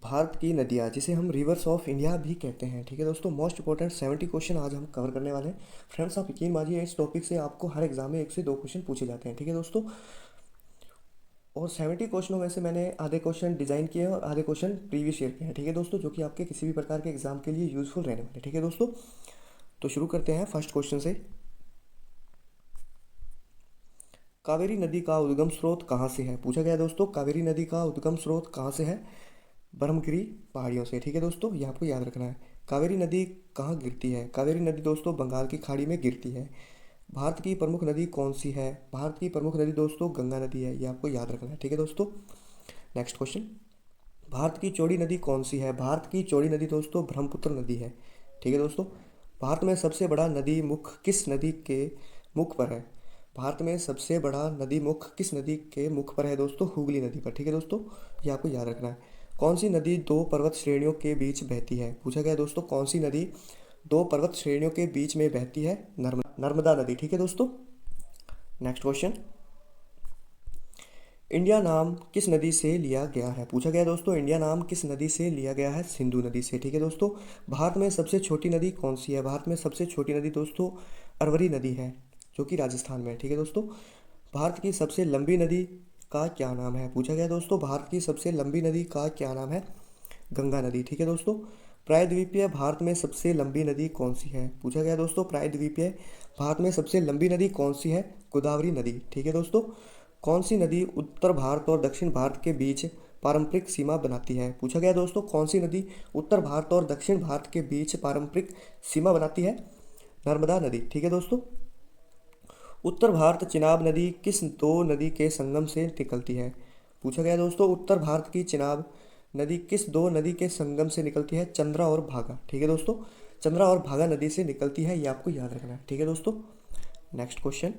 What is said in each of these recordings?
भारत की नदियाँ जिसे हम रिवर्स ऑफ इंडिया भी कहते हैं। ठीक है दोस्तों, मोस्ट इंपॉर्टेंट 70 क्वेश्चन आज हम कवर करने वाले हैं। फ्रेंड्स, आप यकीन मानिए इस टॉपिक से आपको हर एग्जाम में 1 से 2 क्वेश्चन पूछे जाते हैं। ठीक है दोस्तों, और 70 क्वेश्चनों में से मैंने आधे क्वेश्चन डिज़ाइन किए हैं और आधे क्वेश्चन प्रीवियस ईयर के हैं। ठीक है दोस्तों, जो कि आपके किसी भी प्रकार के एग्जाम के लिए यूजफुल रहने वाले हैं। ठीक है दोस्तों, तो शुरू करते हैं फर्स्ट क्वेश्चन से। कावेरी नदी का उद्गम स्रोत कहाँ से है? पूछा गया है दोस्तों, कावेरी नदी का उद्गम स्रोत कहाँ से है? ब्रह्मगिरी पहाड़ियों से। ठीक है दोस्तों, ये आपको याद रखना है। कावेरी नदी कहाँ गिरती है? कावेरी नदी दोस्तों बंगाल की खाड़ी में गिरती है। भारत की प्रमुख नदी कौन सी है? भारत की प्रमुख नदी दोस्तों गंगा नदी है, ये आपको याद रखना है। ठीक है दोस्तों, नेक्स्ट क्वेश्चन। भारत की चौड़ी नदी कौन सी है? भारत की चौड़ी नदी दोस्तों ब्रह्मपुत्र नदी है। ठीक है दोस्तों, भारत में सबसे बड़ा नदी मुख किस नदी के मुख पर है? भारत में सबसे बड़ा नदी मुख किस नदी के मुख पर है दोस्तों? हुगली नदी पर। ठीक है दोस्तों, ये आपको याद रखना है। कौन सी नदी दो पर्वत श्रेणियों के बीच बहती है? पूछा गया है दोस्तों, कौन सी नदी दो पर्वत श्रेणियों के बीच में बहती है? नर्मदा नदी। ठीक है दोस्तों, नेक्स्ट क्वेश्चन। इंडिया नाम किस नदी से लिया गया है? पूछा गया है दोस्तों, इंडिया नाम किस नदी से लिया गया है? सिंधु नदी से। ठीक है दोस्तों, भारत में सबसे छोटी नदी कौन सी है? भारत में सबसे छोटी नदी दोस्तों अरवरी नदी है, जो कि राजस्थान में है। ठीक है दोस्तों, भारत की सबसे लंबी नदी का क्या नाम है? पूछा गया है दोस्तों, भारत की सबसे लंबी नदी का क्या नाम है? गंगा नदी। ठीक है दोस्तों, प्रायद्वीपीय भारत में सबसे लंबी नदी कौन सी है? पूछा गया दोस्तों, प्रायद्वीपीय भारत में सबसे लंबी नदी कौन सी है? गोदावरी नदी। ठीक है दोस्तों, कौन सी नदी उत्तर भारत और दक्षिण भारत के बीच पारंपरिक सीमा बनाती है? पूछा गया दोस्तों, कौन सी नदी उत्तर भारत और दक्षिण भारत के बीच पारंपरिक सीमा बनाती है? नर्मदा नदी। ठीक है दोस्तों, उत्तर भारत चिनाब नदी किस दो नदी के संगम से निकलती है? पूछा गया दोस्तों, उत्तर भारत की चिनाब नदी किस दो नदी के संगम से निकलती है? चंद्रा और भागा। ठीक है दोस्तों, चंद्रा और भागा नदी से निकलती है, ये आपको याद रखना है। ठीक है दोस्तों, नेक्स्ट क्वेश्चन।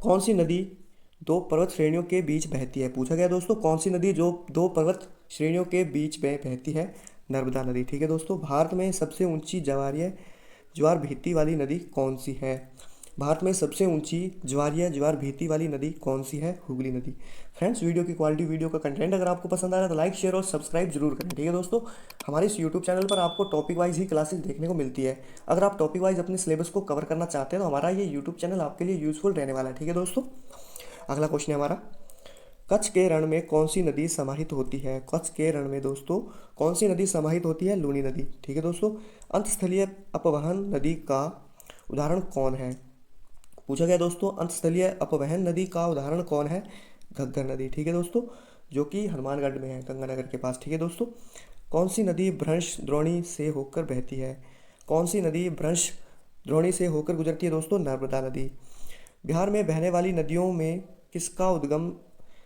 कौन सी नदी दो पर्वत श्रेणियों के बीच बहती है? पूछा गया दोस्तों, कौन सी नदी जो दो पर्वत श्रेणियों के बीच में बहती है? नर्मदा नदी। ठीक है दोस्तों, भारत में सबसे ऊंची ज्वारीय ज्वार भीति वाली नदी कौन सी है? भारत में सबसे ऊंची ज्वारीय ज्वार भीति वाली नदी कौन सी है? हुगली नदी। फ्रेंड्स, वीडियो की क्वालिटी, वीडियो का कंटेंट अगर आपको पसंद आ रहा है तो लाइक, शेयर और सब्सक्राइब जरूर करें। ठीक है दोस्तों, हमारे इस यूट्यूब चैनल पर आपको टॉपिक वाइज ही क्लासेस देखने को मिलती है। अगर आप टॉपिक वाइज अपने सिलेबस को कवर करना चाहते हैं तो हमारा ये यूट्यूब चैनल आपके लिए यूजफुल रहने वाला है। ठीक है दोस्तों, अगला क्वेश्चन है हमारा। कच्छ के रण में कौन सी नदी समाहित होती है? कच्छ के रण में दोस्तों कौन सी नदी समाहित होती है? लूनी नदी। ठीक है दोस्तों, अंतस्थलीय अपवहन नदी का उदाहरण कौन है? पूछा गया दोस्तों, अंतस्थलीय अपवहन नदी का उदाहरण कौन है? घग्गर नदी। ठीक है दोस्तों, जो कि हनुमानगढ़ में है, गंगानगर के पास। ठीक है दोस्तों, कौन सी नदी भ्रंश द्रोणी से होकर बहती है? कौन सी नदी भ्रंश द्रोणी से होकर गुजरती है दोस्तों? नर्मदा नदी। बिहार में बहने वाली नदियों में किसका उद्गम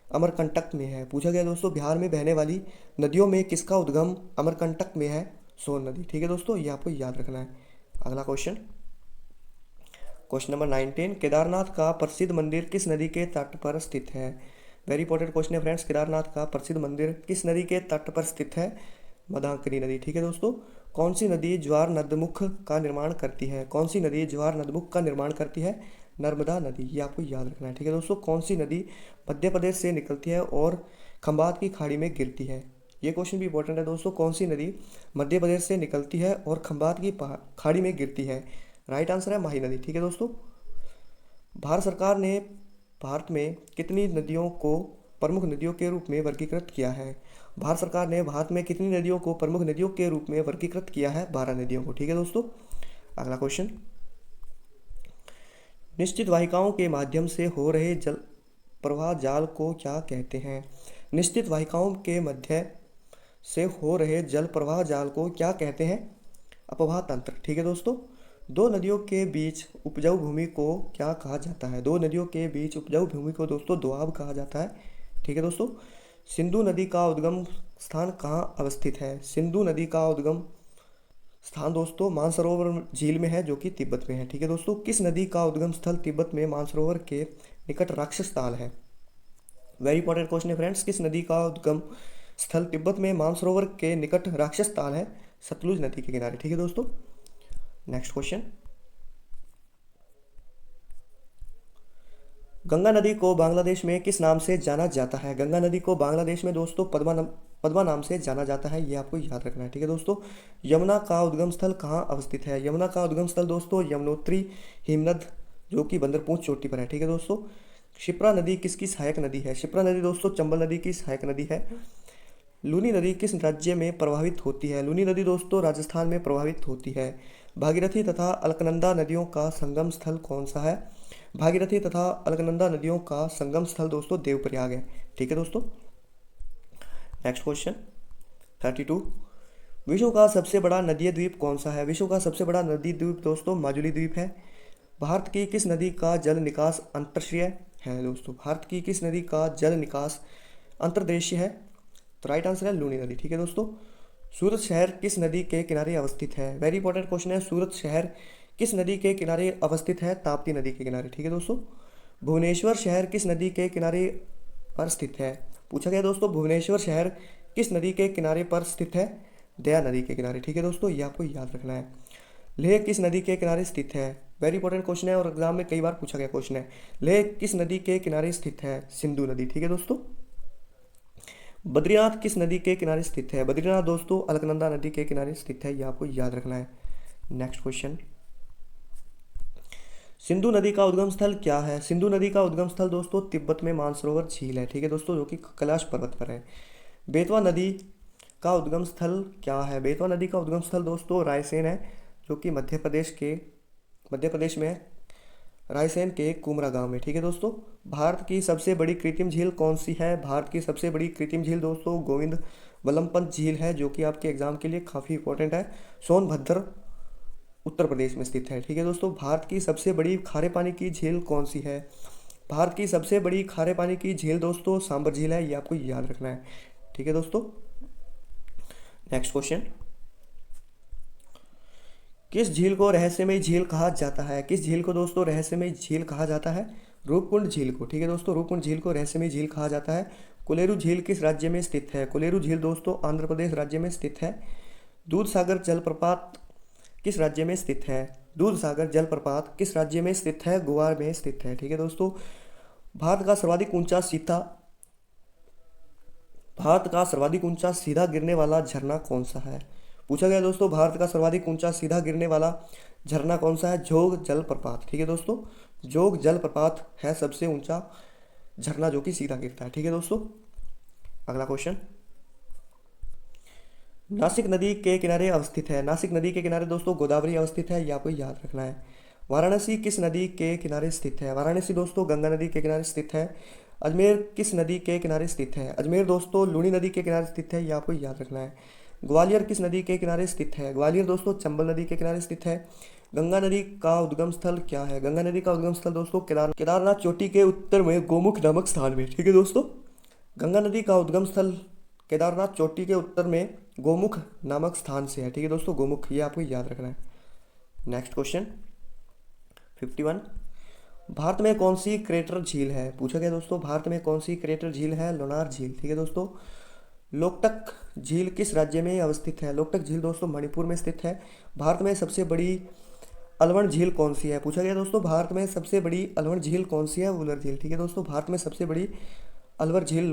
अमरकंटक में है? पूछा गया दोस्तों, बिहार में बहने वाली नदियों में किसका उद्गम अमरकंटक में है? सोन नदी। ठीक है दोस्तों, ये आपको याद रखना है। अगला क्वेश्चन, क्वेश्चन नंबर 19। केदारनाथ का प्रसिद्ध मंदिर किस नदी के तट पर स्थित है? वेरी इंपॉर्टेंट क्वेश्चन है फ्रेंड्स। केदारनाथ का प्रसिद्ध मंदिर किस नदी के तट पर स्थित है? मदांकिनी नदी। ठीक है दोस्तों, कौन सी नदी ज्वार नदमुख का निर्माण करती है? कौन सी नदी ज्वार नदमुख का निर्माण करती है? नर्मदा नदी। ये आपको याद रखना है। ठीक है दोस्तों, कौन सी नदी मध्य प्रदेश से निकलती है और खंबात की खाड़ी में गिरती है? ये क्वेश्चन भी इंपॉर्टेंट है दोस्तों, कौन सी नदी मध्य प्रदेश से निकलती है और खंबात की खाड़ी में गिरती है? राइट आंसर है माही नदी। ठीक है दोस्तों, भारत सरकार ने भारत में कितनी नदियों को प्रमुख नदियों के रूप में वर्गीकृत किया है? भारत सरकार ने भारत में कितनी नदियों को प्रमुख नदियों के रूप में वर्गीकृत किया है? 12 नदियों को। ठीक है दोस्तों, अगला क्वेश्चन। निश्चित वाहिकाओं के माध्यम से हो रहे जल प्रवाह जाल को क्या कहते हैं? निश्चित वाहिकाओं के मध्य से हो रहे जल प्रवाह जाल को क्या कहते हैं? अपवाह तंत्र। ठीक है दोस्तों, दो नदियों के बीच उपजाऊ भूमि को क्या कहा जाता है? दो नदियों के बीच उपजाऊ भूमि को दोस्तों दोआब कहा जाता है। ठीक है दोस्तों, सिंधु नदी का उद्गम स्थान कहाँ अवस्थित है? सिंधु नदी का उद्गम स्थान दोस्तों मानसरोवर झील में है, जो कि तिब्बत में है। ठीक है दोस्तों, किस नदी का उद्गम स्थल तिब्बत में मानसरोवर के निकट राक्षस ताल है? वेरी इंपॉर्टेंट क्वेश्चन है फ्रेंड्स, किस नदी का उद्गम स्थल तिब्बत में मानसरोवर के निकट राक्षस ताल है? सतलुज नदी के किनारे। ठीक है दोस्तों, नेक्स्ट क्वेश्चन। गंगा नदी को बांग्लादेश में किस नाम से जाना जाता है? गंगा नदी को बांग्लादेश में दोस्तों पद्मा नाम से जाना जाता है, ये आपको याद रखना है, ठीक है दोस्तों। यमुना का उद्गम स्थल कहाँ अवस्थित है? यमुना का उद्गम स्थल दोस्तों यमुनोत्री हिमनद, जो कि बंदरपूंछ चोटी पर है, ठीक है दोस्तों। शिप्रा नदी किसकी सहायक नदी है? शिप्रा नदी दोस्तों चंबल नदी की सहायक नदी है। लूनी नदी किस राज्य में प्रवाहित होती है? लूनी नदी दोस्तों राजस्थान में प्रवाहित होती है। भागीरथी तथा अलकनंदा नदियों का संगम स्थल कौन सा है? भागीरथी तथा अलकनंदा नदियों का संगम स्थल दोस्तों देवप्रयाग है, ठीक है दोस्तों। Next question 32। विश्व का सबसे बड़ा नदीय द्वीप कौन सा है? विश्व का सबसे बड़ा नदी द्वीप दोस्तों माजुली द्वीप है। भारत की किस नदी का जल निकास अंतर्देशीय है दोस्तों? भारत की किस नदी का जल निकास अंतर्देशीय है? तो राइट आंसर है लूनी नदी, ठीक है दोस्तों। सूरत शहर किस नदी के किनारे अवस्थित है? वेरी इंपॉर्टेंट क्वेश्चन है। सूरत शहर किस नदी के किनारे अवस्थित है? ताप्ती नदी के किनारे, ठीक है दोस्तों। भुवनेश्वर शहर किस नदी के किनारे पर स्थित है? पूछा गया दोस्तों भुवनेश्वर शहर किस नदी के किनारे पर स्थित है? दया नदी के किनारे, ठीक है दोस्तों, ये आपको याद रखना है। लेह किस नदी के किनारे स्थित है? वेरी इंपॉर्टेंट क्वेश्चन है और एग्जाम में कई बार पूछा गया क्वेश्चन है। लेह किस नदी के किनारे स्थित है? सिंधु नदी, ठीक है दोस्तों। बद्रीनाथ किस नदी के किनारे स्थित है? बद्रीनाथ दोस्तों अलकनंदा नदी के किनारे स्थित है, ये आपको याद रखना है। नेक्स्ट क्वेश्चन, सिंधु नदी का उद्गम स्थल क्या है? सिंधु नदी का उद्गम स्थल दोस्तों तिब्बत में मानसरोवर झील है, ठीक है दोस्तों, जो कि कैलाश पर्वत पर है। बेतवा नदी का उद्गम स्थल क्या है? बेतवा नदी का उद्गम स्थल दोस्तों रायसेन है, जो कि मध्य प्रदेश में है, रायसेन के कुमरा गांव में, ठीक है दोस्तों। भारत की सबसे बड़ी कृत्रिम झील कौन सी है? भारत की सबसे बड़ी कृत्रिम झील दोस्तों गोविंद वल्लभ पंत झील है, जो कि आपके एग्जाम के लिए काफ़ी इंपॉर्टेंट है। सोनभद्र उत्तर प्रदेश में स्थित है, ठीक है दोस्तों। भारत की सबसे बड़ी खारे पानी की झील कौन सी है? भारत की सबसे बड़ी खारे पानी की झील दोस्तों सांबर झील है, ये आपको याद रखना है, ठीक है दोस्तों। नेक्स्ट क्वेश्चन, किस झील को रहस्यमय झील कहा जाता है? किस झील को दोस्तों रहस्यमय झील कहा जाता है? रूपकुंड झील को, ठीक है दोस्तों, रूपकुंड झील को रहस्यमय झील कहा जाता है। कोलेरू झील किस राज्य में स्थित है? कोलेरू झील दोस्तों आंध्र प्रदेश राज्य में स्थित है। दूध सागर जलप्रपात किस राज्य में स्थित है? दूध सागर जलप्रपात किस राज्य में स्थित है? गोवा में स्थित है, ठीक है दोस्तों। भारत का सर्वाधिक ऊंचा सीधा भारत का सर्वाधिक ऊंचा सीधा गिरने वाला झरना कौन सा है? पूछा गया दोस्तों भारत का सर्वाधिक ऊंचा सीधा गिरने वाला झरना कौन सा है? जोग जलप्रपात, ठीक है दोस्तों, जोग जलप्रपात है सबसे ऊंचा झरना जो कि सीधा गिरता है, ठीक है दोस्तों। अगला क्वेश्चन, नासिक नदी के किनारे अवस्थित है। नासिक नदी के किनारे दोस्तों गोदावरी अवस्थित है, ये आपको याद रखना है। वाराणसी किस नदी के किनारे स्थित है? वाराणसी दोस्तों गंगा नदी के किनारे स्थित है। अजमेर किस नदी के किनारे स्थित है? अजमेर दोस्तों लूनी नदी के किनारे स्थित है, ये आपको याद रखना है। ग्वालियर किस नदी के किनारे स्थित है? ग्वालियर दोस्तों चंबल नदी के किनारे स्थित है। गंगा नदी का उद्गम स्थल क्या है? गंगा नदी का उद्गम स्थल दोस्तों केदारनाथ चोटी के उत्तर में गोमुख नामक स्थान में, ठीक है दोस्तों। गंगा नदी का उद्गम स्थल केदारनाथ चोटी के उत्तर में गोमुख नामक स्थान से है, ठीक है दोस्तों, गोमुख, ये आपको याद रखना है। नेक्स्ट क्वेश्चन 51, भारत में कौन सी क्रेटर झील है? पूछा गया दोस्तों भारत में कौन सी क्रेटर झील है? लोनार झील, ठीक है दोस्तों। लोकटक झील किस राज्य में अवस्थित है? लोकटक झील दोस्तों मणिपुर में स्थित है। भारत में सबसे बड़ी अलवण झील कौन सी है? पूछा गया दोस्तों भारत में सबसे बड़ी अलवण झील कौन सी है? वुलर झील, ठीक है दोस्तों, भारत में सबसे बड़ी अलवर झील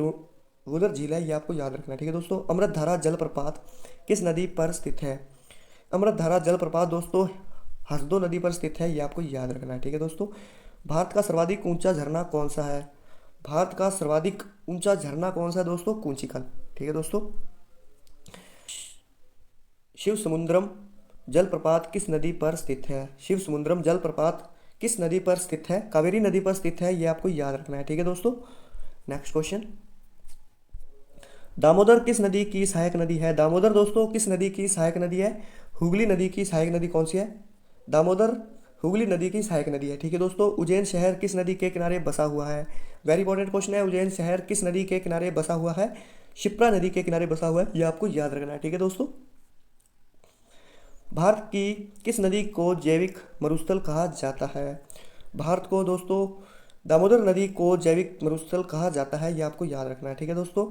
वुलर झील है, ये आपको याद रखना है, ठीक है दोस्तों। अमृतधारा जलप्रपात किस नदी पर स्थित है? अमृतधारा जलप्रपात दोस्तों हसदो नदी पर स्थित है, ये आपको याद रखना है, ठीक है दोस्तों। भारत का सर्वाधिक ऊंचा झरना कौन सा है? भारत का सर्वाधिक ऊंचा झरना कौन सा है दोस्तों? कुंचिकल, ठीक है दोस्तों। शिव समुद्रम जलप्रपात किस नदी पर स्थित है? शिव समुद्रम जलप्रपात किस नदी पर स्थित है? कावेरी नदी पर स्थित है, ये आपको याद रखना है, ठीक है दोस्तों। नेक्स्ट क्वेश्चन, दामोदर किस नदी की सहायक नदी है? दामोदर दोस्तों किस नदी की सहायक नदी है? हुगली नदी की सहायक नदी कौन सी है? दामोदर हुगली नदी की सहायक नदी है, ठीक है दोस्तों। उज्जैन शहर किस नदी के किनारे बसा हुआ है? वेरी इंपॉर्टेंट क्वेश्चन है, उज्जैन शहर किस नदी के किनारे बसा हुआ है? शिप्रा नदी के किनारे बसा हुआ है, यह आपको याद रखना है, ठीक है दोस्तों। भारत की किस नदी को जैविक मरुस्थल कहा जाता है? भारत को दोस्तों दामोदर नदी को जैविक मरुस्थल कहा जाता है, यह आपको याद रखना है, ठीक है दोस्तों।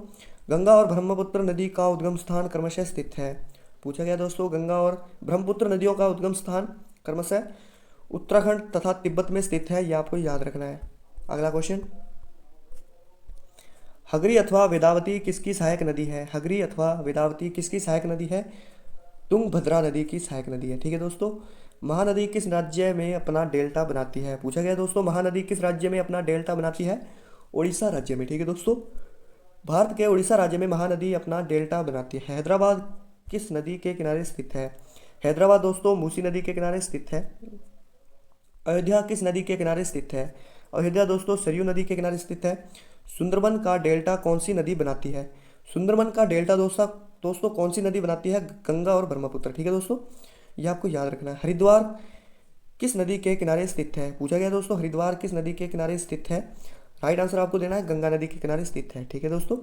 गंगा और ब्रह्मपुत्र नदी का उद्गम स्थान क्रमशः स्थित है। पूछा गया दोस्तों गंगा और ब्रह्मपुत्र नदियों का उद्गम स्थान क्रमशः उत्तराखंड तथा तिब्बत में स्थित है, यह आपको याद रखना है। अगला क्वेश्चन, हगरी अथवा वेदावती किसकी सहायक नदी है? हगरी अथवा वेदावती किसकी सहायक नदी है? तुंगभद्रा नदी की सहायक नदी है। ठीक है दोस्तों। महानदी किस राज्य में अपना डेल्टा बनाती है? पूछा गया दोस्तों, महानदी किस राज्य में अपना डेल्टा बनाती है? उड़ीसा राज्य में। ठीक है दोस्तों। भारत के उड़ीसा राज्य में महानदी अपना डेल्टा बनाती है। हैदराबाद किस नदी के किनारे स्थित है? हैदराबाद दोस्तों मूसी नदी के किनारे स्थित है। अयोध्या किस नदी के किनारे स्थित है? अयोध्या दोस्तों सरयू नदी के किनारे स्थित है। सुंदरबन का डेल्टा कौन सी नदी बनाती है? सुंदरबन का डेल्टा दोस्तों कौन सी नदी बनाती है? गंगा और ब्रह्मपुत्र। ठीक है दोस्तों, ये आपको याद रखना है। हरिद्वार किस नदी के किनारे स्थित है? पूछा गया दोस्तों, हरिद्वार किस नदी के किनारे स्थित है? राइट आंसर आपको देना है, गंगा नदी के किनारे स्थित है। ठीक है दोस्तों।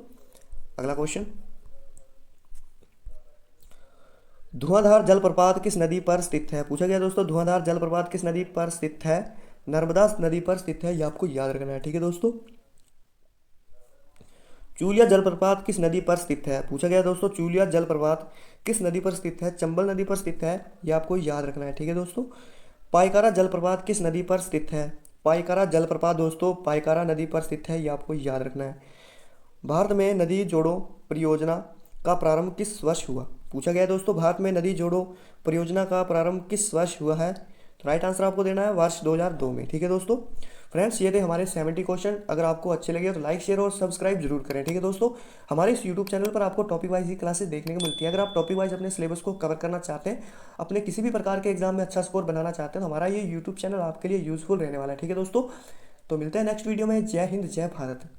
अगला क्वेश्चन, धुआंधार जलप्रपात किस नदी पर स्थित है? पूछा गया दोस्तों, धुआंधार जलप्रपात किस नदी पर स्थित है? नर्मदा नदी पर स्थित है, ये आपको याद रखना है। ठीक है दोस्तों। चूलिया जलप्रपात किस नदी पर स्थित है? पूछा गया दोस्तों, चूलिया जलप्रपात किस नदी पर स्थित है? चंबल नदी पर स्थित है, ये आपको याद रखना है। ठीक है दोस्तों। पाइकारा जलप्रपात किस नदी पर स्थित है? पाइकारा जलप्रपात दोस्तों पाइकारा नदी पर स्थित है, ये आपको याद रखना है। भारत में नदी जोड़ो परियोजना का प्रारंभ किस वर्ष हुआ? पूछा गया है दोस्तों, भारत में नदी जोड़ो परियोजना का प्रारंभ किस वर्ष हुआ है? तो राइट आंसर आपको देना है वर्ष 2002 में। ठीक है दोस्तों। फ्रेंड्स, ये थे हमारे 70 क्वेश्चन। अगर आपको अच्छे लगे तो लाइक शेयर और सब्सक्राइब जरूर करें। ठीक है दोस्तों। हमारे इस यूट्यूब चैनल पर आपको टॉपिक वाइज ही क्लासेस देखने को मिलती है। अगर आप टॉपिक वाइज अपने सिलेबस को कवर करना चाहते हैं, अपने किसी भी प्रकार के एग्जाम में अच्छा स्कोर बनाना चाहते हैं, तो हमारा ये यूट्यूब चैनल आपके लिए यूजफुल रहने वाला है। ठीक है दोस्तों। तो मिलते हैं नेक्स्ट वीडियो में। जय हिंद, जय भारत।